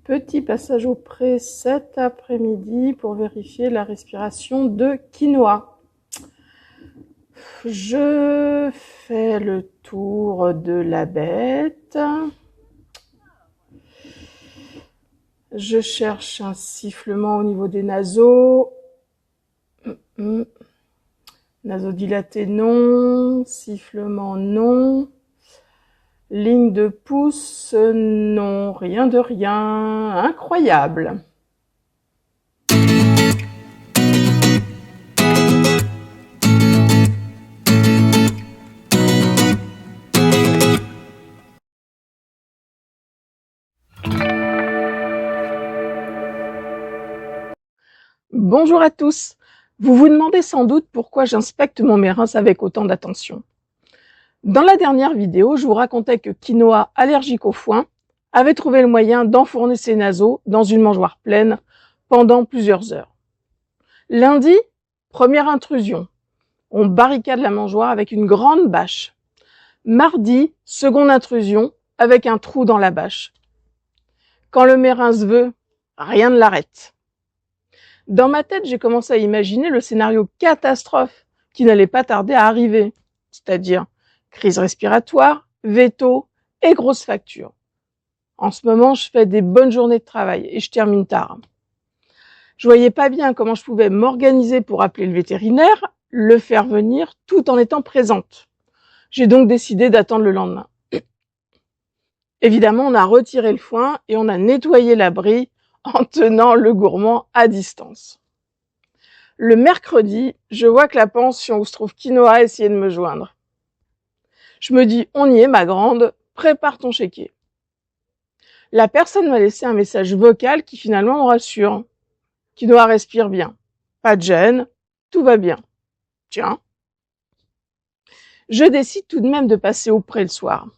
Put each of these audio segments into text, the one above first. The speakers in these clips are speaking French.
Petit passage au pré cet après-midi pour vérifier la respiration de quinoa. Je fais le tour de la bête. Je cherche un sifflement au niveau des naseaux. Nasodilaté non, sifflement non. Ligne de pouce, non, rien de rien, incroyable. Bonjour à tous. Vous vous demandez sans doute pourquoi j'inspecte mon mérins avec autant d'attention. Dans la dernière vidéo, je vous racontais que Quinoa, allergique au foin, avait trouvé le moyen d'enfourner ses naseaux dans une mangeoire pleine pendant plusieurs heures. Lundi, première intrusion. On barricade la mangeoire avec une grande bâche. Mardi, seconde intrusion avec un trou dans la bâche. Quand le mérins veut, rien ne l'arrête. Dans ma tête, j'ai commencé à imaginer le scénario catastrophe qui n'allait pas tarder à arriver, c'est-à-dire crise respiratoire, veto et grosse facture. En ce moment, je fais des bonnes journées de travail et je termine tard. Je voyais pas bien comment je pouvais m'organiser pour appeler le vétérinaire, le faire venir tout en étant présente. J'ai donc décidé d'attendre le lendemain. Évidemment, on a retiré le foin et on a nettoyé l'abri en tenant le gourmand à distance. Le mercredi, je vois que la pension où se trouve Quinoa a essayé de me joindre. Je me dis, on y est ma grande, prépare ton chéquier. La personne m'a laissé un message vocal qui finalement me rassure. Quinoa respire bien, pas de gêne, tout va bien. Tiens. Je décide tout de même de passer au pré le soir.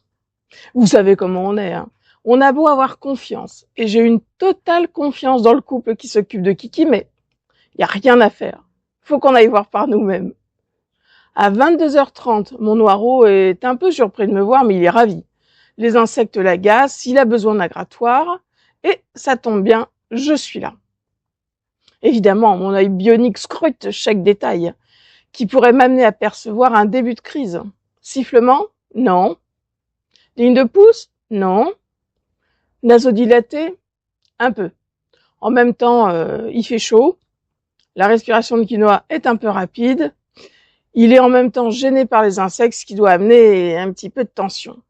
Vous savez comment on est, hein. On a beau avoir confiance, et j'ai une totale confiance dans le couple qui s'occupe de Kiki, mais il n'y a rien à faire. Faut qu'on aille voir par nous-mêmes. À 22h30, mon Noiro est un peu surpris de me voir, mais il est ravi. Les insectes l'agacent, il a besoin d'un grattoir, et ça tombe bien, je suis là. Évidemment, mon œil bionique scrute chaque détail, qui pourrait m'amener à percevoir un début de crise. Sifflement? Non. Ligne de pouce? Non. Nasodilaté? Un peu. En même temps, il fait chaud, la respiration de Quinoa est un peu rapide, il est en même temps gêné par les insectes, ce qui doit amener un petit peu de tension.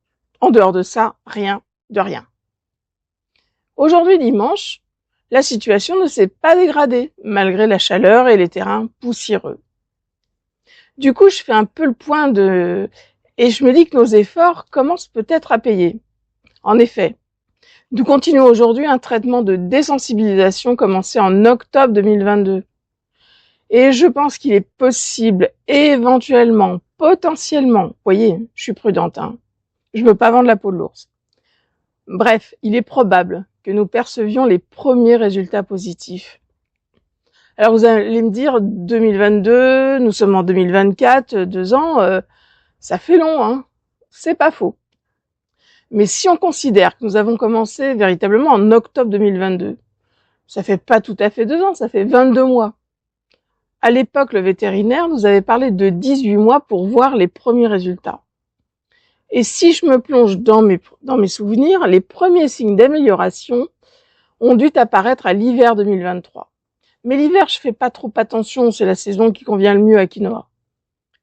En dehors de ça, rien de rien. Aujourd'hui dimanche, la situation ne s'est pas dégradée, malgré la chaleur et les terrains poussiéreux. Du coup, je fais un peu le point et je me dis que nos efforts commencent peut-être à payer. En effet, nous continuons aujourd'hui un traitement de désensibilisation commencé en octobre 2022. Et je pense qu'il est possible, éventuellement, potentiellement, vous voyez, je suis prudente, hein, je veux pas vendre la peau de l'ours. Bref, il est probable que nous percevions les premiers résultats positifs. Alors vous allez me dire, 2022, nous sommes en 2024, 2 ans, ça fait long, hein, c'est pas faux. Mais si on considère que nous avons commencé véritablement en octobre 2022, ça fait pas tout à fait 2 ans, ça fait 22 mois. À l'époque, le vétérinaire nous avait parlé de 18 mois pour voir les premiers résultats. Et si je me plonge dans mes souvenirs, les premiers signes d'amélioration ont dû apparaître à l'hiver 2023. Mais l'hiver, je fais pas trop attention, c'est la saison qui convient le mieux à Quinoa.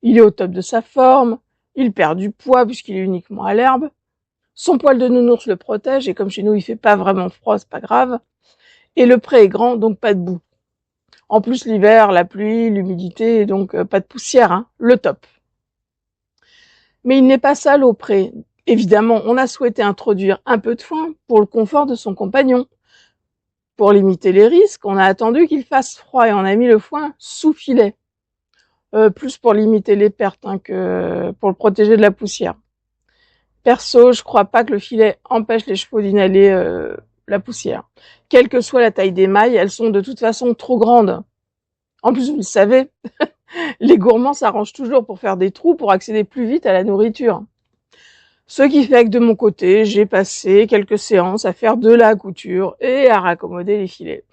Il est au top de sa forme, il perd du poids puisqu'il est uniquement à l'herbe, son poil de nounours le protège et comme chez nous il fait pas vraiment froid, c'est pas grave, et le pré est grand, donc pas de boue. En plus, l'hiver, la pluie, l'humidité, donc pas de poussière, hein, le top. Mais il n'est pas seul au pré. Évidemment, on a souhaité introduire un peu de foin pour le confort de son compagnon. Pour limiter les risques, on a attendu qu'il fasse froid et on a mis le foin sous filet. Plus pour limiter les pertes hein, que pour le protéger de la poussière. Perso, je crois pas que le filet empêche les chevaux d'inhaler la poussière. Quelle que soit la taille des mailles, elles sont de toute façon trop grandes. En plus, vous le savez, les gourmands s'arrangent toujours pour faire des trous pour accéder plus vite à la nourriture. Ce qui fait que de mon côté, j'ai passé quelques séances à faire de la couture et à raccommoder les filets.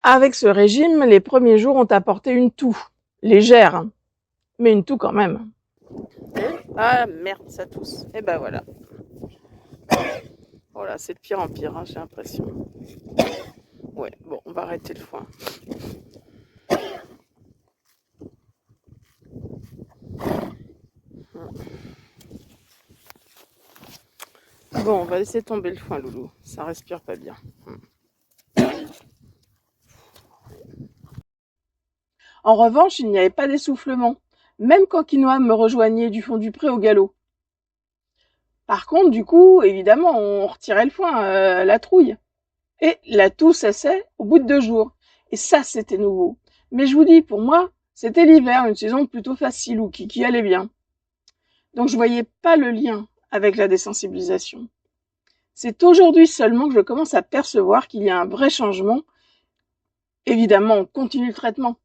Avec ce régime, les premiers jours ont apporté une toux, légère, mais une toux quand même. Ah merde, ça tousse. Et ben voilà. Voilà, c'est de pire en pire, hein, j'ai l'impression. Ouais, bon, on va arrêter le foin. Bon, on va laisser tomber le foin, loulou. Ça respire pas bien. En revanche, il n'y avait pas d'essoufflement, même quand Quinoa me rejoignait du fond du pré au galop. Par contre, du coup, évidemment, on retirait le foin, la trouille. Et la toux cessait au bout de 2 jours. Et ça, c'était nouveau. Mais je vous dis, pour moi, c'était l'hiver, une saison plutôt facile ou qui allait bien. Donc je voyais pas le lien avec la désensibilisation. C'est aujourd'hui seulement que je commence à percevoir qu'il y a un vrai changement. Évidemment, on continue le traitement.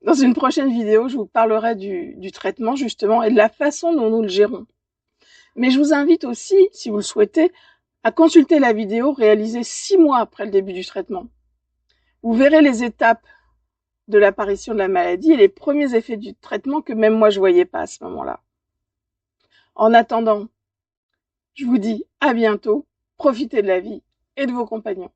Dans une prochaine vidéo, je vous parlerai du traitement justement et de la façon dont nous le gérons. Mais je vous invite aussi, si vous le souhaitez, à consulter la vidéo réalisée 6 mois après le début du traitement. Vous verrez les étapes de l'apparition de la maladie et les premiers effets du traitement que même moi je voyais pas à ce moment-là. En attendant, je vous dis à bientôt, profitez de la vie et de vos compagnons.